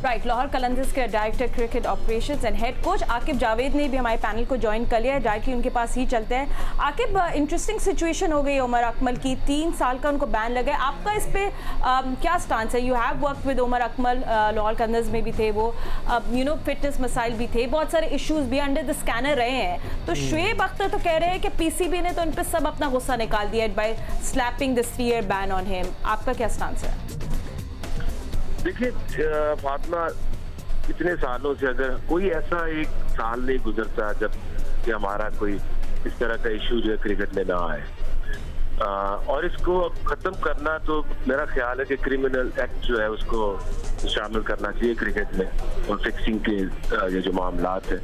Right, Lahore Qalandars के director cricket operations and head coach Aqib Javed ने भी हमारे पैनल को ज्वाइन कर लिया है। डायरेक्टली उनके पास ही चलते हैं। आकिब, इंटरेस्टिंग सिचुएशन हो गई उमर अकमल की, 3 साल का उनको बैन लगा है। आपका इस पे क्या स्टांस है? You have work with Umar Akmal, Lahore Qalandars में भी थे वो, फिटनेस मसाइल भी थे, बहुत सारे इशूज़ भी अंडर द स्कैनर रहे हैं। तो शुएब अख्तर तो कह रहे हैं कि पीसीबी ने तो उन पर सब अपना गुस्सा निकाल दिया by slapping the 3 year ban on him. आपका क्या स्टांस है? देखिए फातिमा, इतने सालों से अगर कोई ऐसा एक साल नहीं गुजरता जब कि हमारा कोई इस तरह का इशू जो है क्रिकेट में ना आए, और इसको खत्म करना तो मेरा ख्याल है कि क्रिमिनल एक्ट जो है उसको शामिल करना चाहिए क्रिकेट में, और फिक्सिंग के ये जो मामलात है।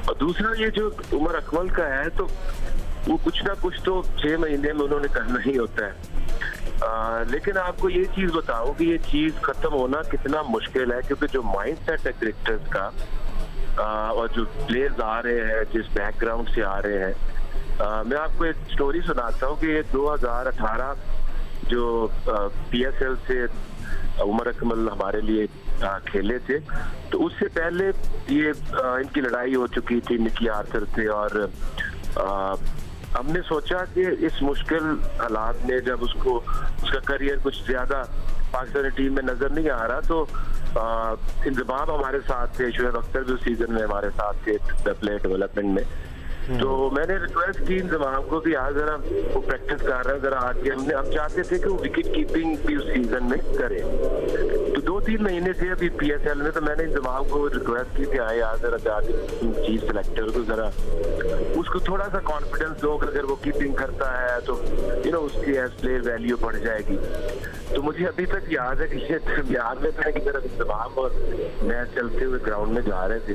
और दूसरा ये जो उमर अकमल का है, तो वो कुछ ना कुछ तो 6 महीने में उन्होंने करना ही होता है। लेकिन आपको ये चीज बताऊं कि ये चीज खत्म होना कितना मुश्किल है, क्योंकि जो माइंडसेट है क्रिकेटर्स का और जो प्लेयर्स आ रहे हैं, जिस बैकग्राउंड से आ रहे हैं, मैं आपको एक स्टोरी सुनाता हूँ कि 2018 जो PSL से उमर अकमल हमारे लिए खेले थे, तो उससे पहले ये इनकी लड़ाई हो चुकी थी निकी आर्थर से, और हमने सोचा कि इस मुश्किल हालात में जब उसका करियर कुछ ज्यादा पाकिस्तानी टीम में नजर नहीं आ रहा, तो इंतजाम हमारे साथ थे, शुएब अख्तर भी उस सीजन में हमारे साथ थे प्लेयर डेवलपमेंट में। तो मैंने रिक्वेस्ट की इंतजाम को कि आज जरा वो प्रैक्टिस कर रहे हैं, जरा आके हम चाहते थे कि वो विकेट कीपिंग भी उस सीजन में करे। तो 2-3 महीने थे अभी PSL में, तो मैंने इंतजाम को रिक्वेस्ट की कि आए आज जरा जाके चीफ सेलेक्टर को जरा उसको थोड़ा सा कॉन्फिडेंस दो, अगर वो कीपिंग करता है तो उसकी एज प्लेयर वैल्यू बढ़ जाएगी। तो मुझे अभी तक याद है कि याद में था कि मेरा इंतजाम और मैं चलते हुए ग्राउंड में जा रहे थे,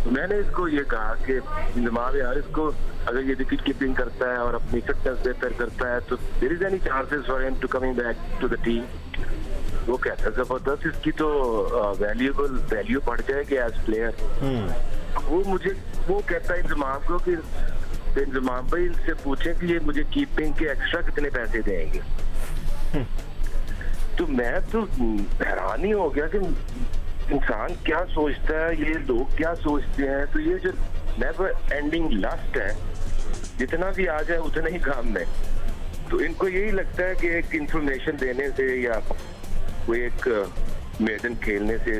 तो मैंने इसको ये कहा कि इंतजाम यार, इसको अगर ये विकेट कीपिंग करता है और अपनी फिटनेस बेहतर करता है, तो there is any chances for him to coming back to the team. वो कहता है जबरदस्त, इसकी तो वैल्यू बढ़ जाएगी एज प्लेयर। वो कहता है इंतजाम को कि इंतजाम भाई इनसे पूछें कि ये मुझे कीपिंग के एक्स्ट्रा कितने पैसे देंगे। तो मैं तो हैरान ही हो गया कि इंसान क्या सोचता है, ये लोग क्या सोचते हैं। तो ये जो नेवर एंडिंग लस्ट है, जितना भी आ जाए उतना ही काम में, तो इनको यही लगता है कि एक इंफॉर्मेशन देने से या कोई एक मैदान खेलने से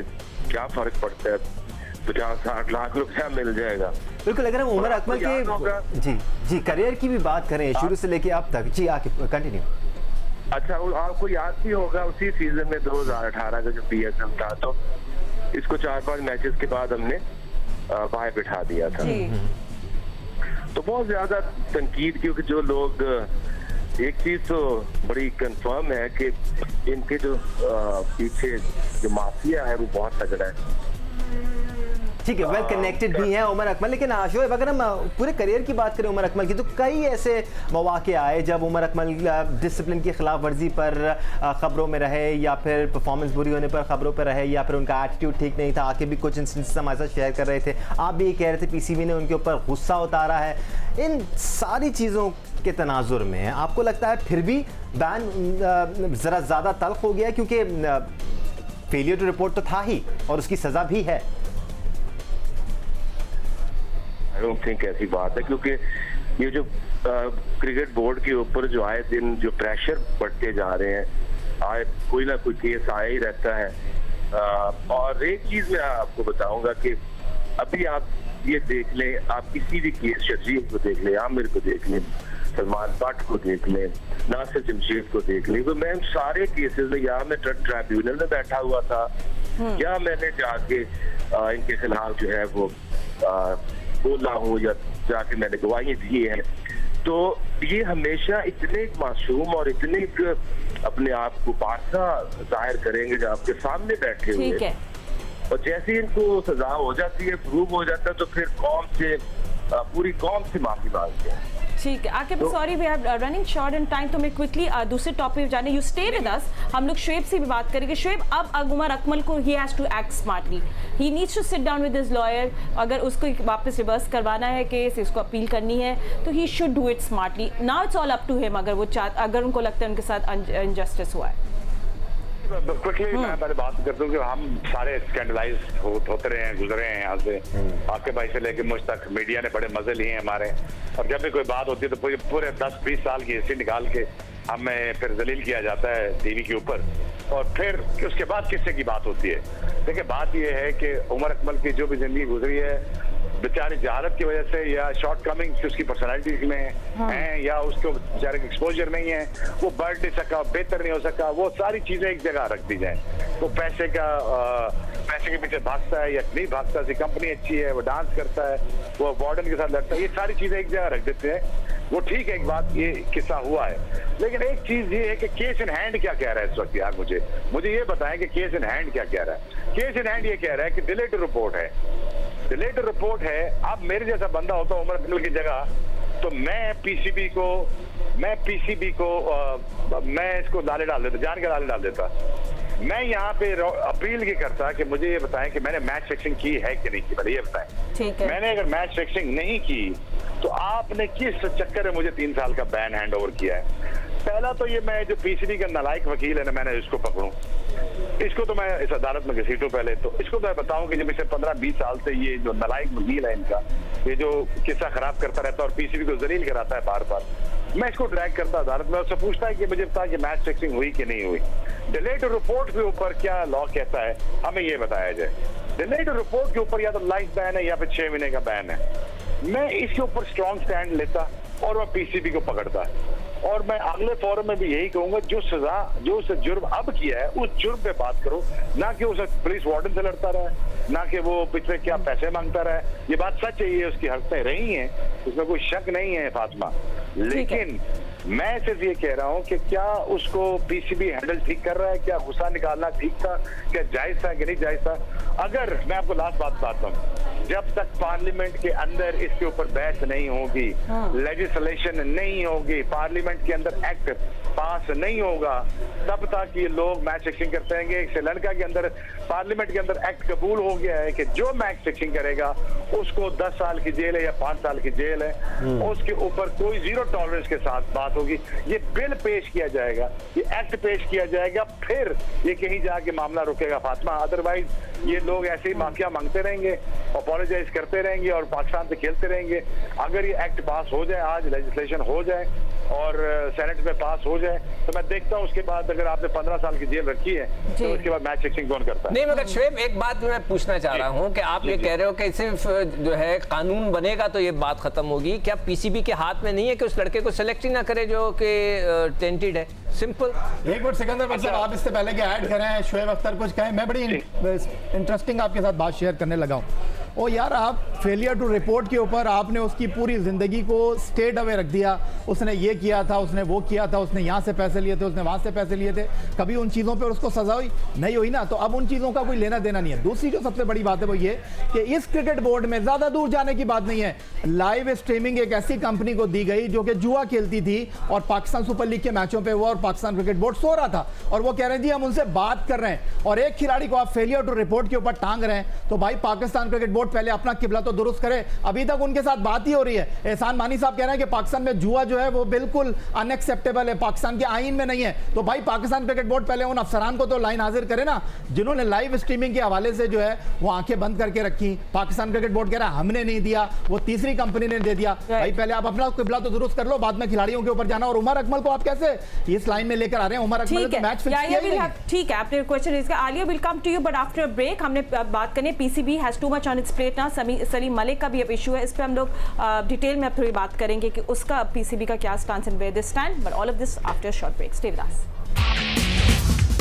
क्या फर्क पड़ता है, 50-60 लाख रुपया मिल जाएगा। बिल्कुल। अगर हम उमर अकमल के जी करियर की भी बात करें शुरू से लेके अब तक, जी आके कंटिन्यू। अच्छा, आपको याद भी होगा उसी सीजन में 2018 का जो PSL था, तो इसको 4-5 मैचेस के बाद हमने बाहर बिठा दिया था। तो बहुत ज्यादा तनकीद, क्योंकि जो लोग, एक चीज तो बड़ी कंफर्म है कि इनके जो पीछे जो माफिया है वो बहुत तगड़ा है। ठीक है, वेल कनेक्टेड भी है उमर अकमल। लेकिन शोएब, अगर हम पूरे करियर की बात करें उमर अकमल की, तो कई ऐसे मौके आए जब उमर अकमल डिसिप्लिन की खिलाफ वर्जी पर खबरों में रहे, या फिर परफॉर्मेंस बुरी होने पर खबरों पर रहे, या फिर उनका एटीट्यूड ठीक नहीं था। आके भी कुछ इंसिडेंट्स हमारे साथ शेयर कर रहे थे, आप भी ये कह रहे थे PCB ने उनके ऊपर गुस्सा उतारा है। इन सारी चीज़ों के तनाजुर में आपको लगता है फिर भी बैन ज़रा ज़्यादा तल्ख हो गया, क्योंकि फेलियर टू रिपोर्ट तो था ही और उसकी सज़ा भी है? आई डोंट थिंक ऐसी बात है, क्योंकि ये जो क्रिकेट बोर्ड के ऊपर जो आए दिन जो प्रेशर बढ़ते जा रहे हैं, कोई ना कोई केस आया ही रहता है। और एक चीज मैं आपको बताऊंगा कि अभी आप ये देख लें, आप किसी भी केस, शर्जील को देख लें, आमिर को देख लें, सलमान भट्ट को देख लें, नासिर जमशेद को देख लें, तो मैं सारे केसेस में या मैं ट्राइब्यूनल में बैठा हुआ था, या मैंने जाके इनके खिलाफ जो है वो बोला हूँ, या जाके मैंने गवाही दी है। तो ये हमेशा इतने मासूम और इतने अपने आप को पासा जाहिर करेंगे जो आपके सामने बैठे हुए हैं, और जैसे इनको सजा हो जाती है, प्रूव हो जाता है, तो फिर कौम से, पूरी कौम से माफी मांगते हैं। ठीक है Aqib, sorry we are running short in time, तो मैं क्विकली दूसरे टॉपिक जाने, यू स्टे विद अस। हम लोग शुएब से भी बात करेंगे। शुएब, अब उमर अकमल को he has to act smartly, he needs to sit down with his lawyer. अगर उसको वापस रिवर्स करवाना है केस, इसको अपील करनी है, तो he should do it smartly. Now it's all up to him, अगर उनको लगता है उनके साथ इनजस्टिस हुआ है। क्विकली मैं पहले बात करता हूँ कि हम सारे स्कैंडलाइज होते रहे हैं, गुजरे हैं यहाँ से, आकिब भाई से लेकर मुझ तक मीडिया ने बड़े मजे लिए हैं हमारे, और जब भी कोई बात होती है तो पूरे 10-20 साल की हिस्ट्री निकाल के हमें फिर जलील किया जाता है टीवी के ऊपर, और फिर उसके बाद किस्से की बात होती है। देखिए बात यह है कि उमर अकमल की जो भी जिंदगी गुजरी है बेचारी जहालत की वजह से या शॉर्ट कमिंग उसकी पर्सनैलिटी में हैं या उसको बेचारे एक्सपोजर नहीं है, वो बढ़ नहीं सका, बेहतर नहीं हो सका, वो सारी चीजें एक जगह रख दी जाए। वो पैसे के पीछे भागता है या नहीं भागता, उसकी कंपनी अच्छी है, वो डांस करता है, वो वार्डन के साथ लड़ता है, ये सारी चीजें एक जगह रख देते हैं। वो ठीक है, एक बात ये किस्सा हुआ है, लेकिन एक चीज ये है कि केस इन हैंड क्या कह रहा है इस वक्त यार, मुझे ये बताएं कि केस इन हैंड क्या कह रहा है। केस इन हैंड ये कह रहा है कि डिलेड रिपोर्ट है, डिलेड रिपोर्ट है। अब मेरे जैसा बंदा होता उमर अकमल की जगह तो मैं पीसीबी को मैं इसको लाले डाल देता, जान के लाले डाल देता। मैं यहाँ पे अपील की करता कि मुझे ये बताएं कि मैंने मैच फिक्सिंग की है कि नहीं की, पहले ये बताएं। ठीक है। मैंने अगर मैच फिक्सिंग नहीं की तो आपने किस चक्कर में मुझे 3 साल का बैन हैंड ओवर किया है? पहला तो ये मैं जो पीसीबी का नालायक वकील है ना, मैंने इसको पकड़ूं, इसको तो मैं इस अदालत में घसीटूं पहले, तो इसको तो मैं बताऊं कि जब इसे 15-20 साल से ये जो नालायक वकील है इनका, ये जो किस्सा खराब करता रहता है और पीसीबी को जलील कराता है बार बार, मैं इसको ड्रैग करता अदालत में, उससे पूछता है कि मुझे बता कि मैच फिक्सिंग हुई कि नहीं हुई। डिलेड रिपोर्ट के ऊपर क्या लॉ कहता है हमें ये बताया जाए। डिलेड रिपोर्ट के ऊपर या तो लाइफ बैन है या फिर 6 महीने का बैन है। मैं इसके ऊपर स्ट्रॉन्ग स्टैंड लेता और मैं पीसीबी को पकड़ता, और मैं अगले फोरम में भी यही कहूंगा जो सजा जो उसे जुर्म अब किया है उस जुर्म पे बात करो, ना कि उसे पुलिस वार्डन से लड़ता रहा, ना कि वो पिछले क्या पैसे मांगता रहा। ये बात सच है, ये उसकी हरकतें रही हैं, उसमें कोई शक नहीं है फातिमा, लेकिन मैं सिर्फ ये कह रहा हूँ कि क्या उसको पीसीबी हैंडल ठीक कर रहा है, क्या गुस्सा निकालना ठीक था, क्या जायज था कि नहीं जायज था। अगर मैं आपको लास्ट बात बताता हूँ, जब तक पार्लियामेंट के अंदर इसके ऊपर बहस नहीं होगी, लेजिस्लेशन नहीं होगी, पार्लियामेंट के अंदर एक्ट पास नहीं होगा, तब तक ये लोग मैच फिक्सिंग करते रहेंगे। श्रीलंका के अंदर पार्लियामेंट के अंदर एक्ट कबूल हो गया है कि जो मैच फिक्सिंग करेगा उसको 10 साल की जेल है या 5 साल की जेल है, उसके ऊपर कोई 0 टॉलरेंस के साथ बात होगी। ये बिल पेश किया जाएगा, ये एक्ट पेश किया जाएगा, फिर ये कहीं जाके मामला रुकेगा फातिमा। अदरवाइज ये लोग ऐसे ही माफिया मांगते रहेंगे, अपोलोजाइज करते रहेंगे और पाकिस्तान से खेलते रहेंगे। अगर ये एक्ट पास हो जाए, आज लेजिस्लेशन हो जाए और सेनेट में पास हो जाए, तो मैं देखता हूँ उसके बाद अगर आपने 15 साल की जेल रखी है तो उसके बाद मैच फिक्सिंग कौन करता है? नहीं, मगर शुएब एक बात मैं पूछना चाह रहा हूँ कि आप ये कह रहे हो कि सिर्फ जो है कानून बनेगा तो ये बात खत्म होगी, क्या पीसीबी के हाथ में नहीं है कि उस लड़के को सिलेक्ट ही ना करे जो कि टेंटेड है? सिंपल। एक मिनट सिकंदर साहब, आप इससे पहले कि ऐड करें शुएब अख्तर कुछ कहें, मैं बड़ी इंटरेस्टिंग आपके साथ बात शेयर करने लगा हूँ। ओ यार, आप फेलियर टू रिपोर्ट के ऊपर आपने उसकी पूरी ज़िंदगी को स्टेट अवे रख दिया। उसने ये किया था, उसने वो किया था, उसने यहाँ से पैसे लिए थे, उसने वहाँ से पैसे लिए थे, कभी उन चीज़ों पे उसको सजा हुई नहीं हुई ना, तो अब उन चीज़ों का कोई लेना देना नहीं है। दूसरी जो सबसे बड़ी बात है वो ये कि इस क्रिकेट बोर्ड में ज़्यादा दूर जाने की बात नहीं है, लाइव स्ट्रीमिंग एक ऐसी कंपनी को दी गई जो कि जुआ खेलती थी और पाकिस्तान सुपर लीग के मैचों पर वो और पाकिस्तान क्रिकेट बोर्ड सो रहा था और वो कह रहे थे हम उनसे बात कर रहे हैं, और एक खिलाड़ी को आप फेलियर टू रिपोर्ट के ऊपर टांग रहे हैं। तो भाई पाकिस्तान क्रिकेट बोर्ड पहले अपना किबला तो दुरुस्त करे। अभी तक उनके साथ बात ही हो रही है। एहसान मानी साहब कह रहे हैं कि पाकिस्तान में जुआ जो है वो बिल्कुल अनएक्सेप्टेबल है, पाकिस्तान के आईन में नहीं है। तो भाई पाकिस्तान क्रिकेट बोर्ड पहले उन अफसरान को तो लाइन हाजिर करे ना, जिन्होंने लाइव स्ट्रीमिंग के हवाले से जो है वो आंखें बंद करके रखी। पाकिस्तान क्रिकेट बोर्ड कह रहा है हमने नहीं दिया, वो तीसरी कंपनी ने दे दिया। भाई पहले आप अपना किबला तो दुरुस्त कर लो, बाद में खिलाड़ियों के ऊपर जाना। और उमर अकमल को आप कैसे इस लाइन में लेकर आ रहे हैं? उमर अकमल ने तो मैच फिक्स किया ही नहीं। ठीक है, आपने क्वेश्चन रेज किया। Aliya will come to you but after a break. हमने बात करनी है PCB has too much on its plate ना। सलीम मलिक का भी अब इशू है, इस पे हम लोग डिटेल में अब थोड़ी बात करेंगे कि उसका पीसीबी का क्या stance and where they stand, but all of this after short break. Stay with us.